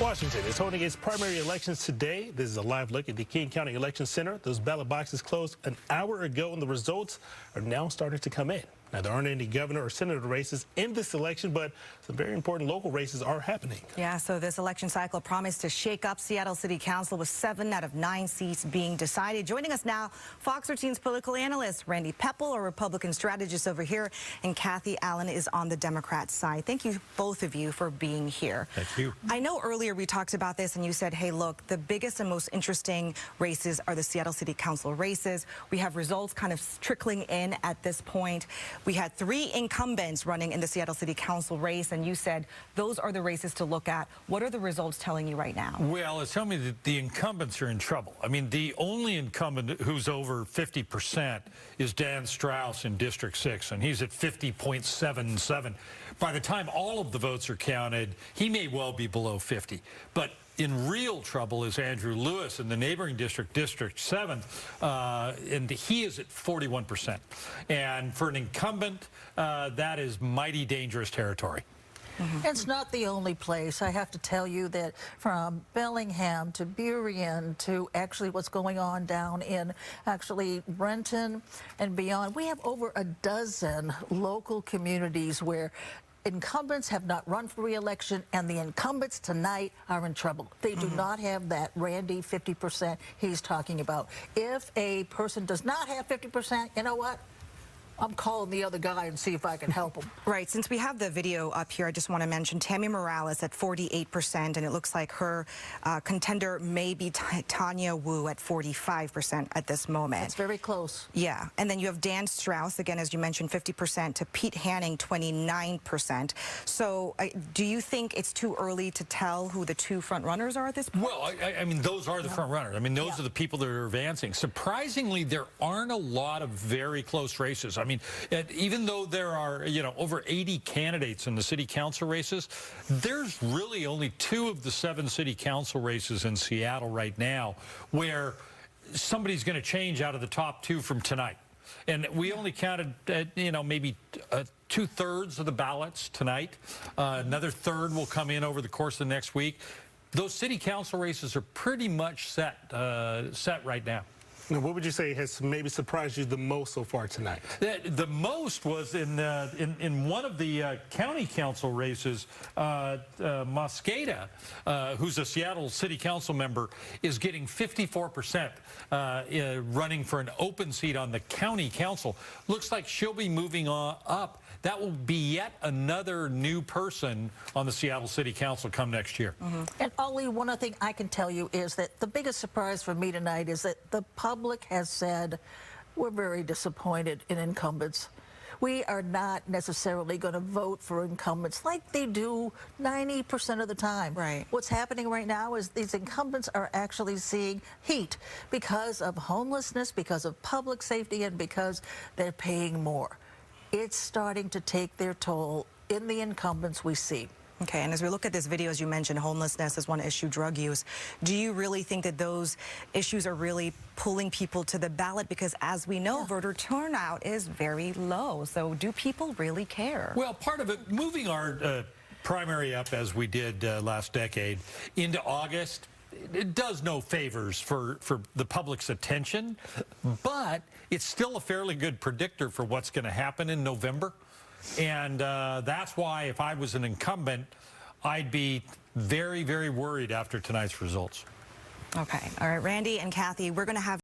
Washington is holding its primary elections today. This is a live look at the King County Election Center. Those ballot boxes closed an hour ago, and the results are now starting to come in. Now, there aren't any governor or senator races in this election, but some very important local races are happening. Yeah, so this election cycle promised to shake up Seattle City Council with 7 out of 9 seats being decided. Joining us now, Fox 13's political analyst Randy Peppel, our Republican strategist over here, and Kathy Allen is on the Democrat side. Thank you, both of you, for being here. Thank you. I know earlier we talked about this and you said, hey, look, the biggest and most interesting races are the Seattle City Council races. We have results kind of trickling in at this point. We had 3 incumbents running in the Seattle City Council race, and you said those are the races to look at. What are the results telling you right now? Well, it's telling me that the incumbents are in trouble. I mean, the only incumbent who's over 50% is Dan Strauss in District 6, and he's at 50.77. By the time all of the votes are counted, he may well be below 50. But in real trouble is Andrew Lewis in the neighboring district, District 7, and he is at 41%. And for an incumbent, that is mighty dangerous territory. It's not the only place. I have to tell you that from Bellingham to Burien to actually what's going on down in actually Renton and beyond, we have over a dozen local communities where incumbents have not run for re-election, and the incumbents tonight are in trouble. They do not have that Randy 50% he's talking about. If a person does not have 50%, you know what? I'm calling the other guy and see if I can help him. Right. Since we have the video up here, I just want to mention Tammy Morales at 48%, and it looks like her contender may be Tanya Wu at 45% at this moment. It's very close. Yeah. And then you have Dan Strauss, again, as you mentioned, 50%, to Pete Hanning, 29%. So do you think it's too early to tell who the 2 front runners are at this point? Well, I mean, those are the front runners. I mean, those are the people that are advancing. Surprisingly, there aren't a lot of very close races. I mean, even though there are, over 80 candidates in the city council races, there's really only 2 of the 7 city council races in Seattle right now where somebody's going to change out of the top 2 from tonight. And we only counted, maybe 2/3 of the ballots tonight. Another 1/3 will come in over the course of the next week. Those city council races are pretty much set right now. Now, what would you say has maybe surprised you the most so far tonight? The most was in one of the county council races. Mosqueda, who's a Seattle City Council member, is getting 54% running for an open seat on the county council. Looks like she'll be moving up. That will be yet another new person on the Seattle City Council come next year. And only one other thing I can tell you is that the biggest surprise for me tonight is that the public has said we're very disappointed in incumbents. We are not necessarily going to vote for incumbents like they do 90% of the time. Right. What's happening right now is these incumbents are actually seeing heat because of homelessness, because of public safety, and because they're paying more. It's starting to take their toll in the incumbents we see. Okay, and as we look at this video, as you mentioned, homelessness is one issue, drug use. Do you really think that those issues are really pulling people to the ballot? Because as we know, voter turnout is very low. So do people really care? Well, part of it, moving our primary up as we did last decade into August, it does no favors for the public's attention, but it's still a fairly good predictor for what's going to happen in November. And that's why if I was an incumbent, I'd be very, very worried after tonight's results. Okay. All right, Randy and Kathy, we're going to have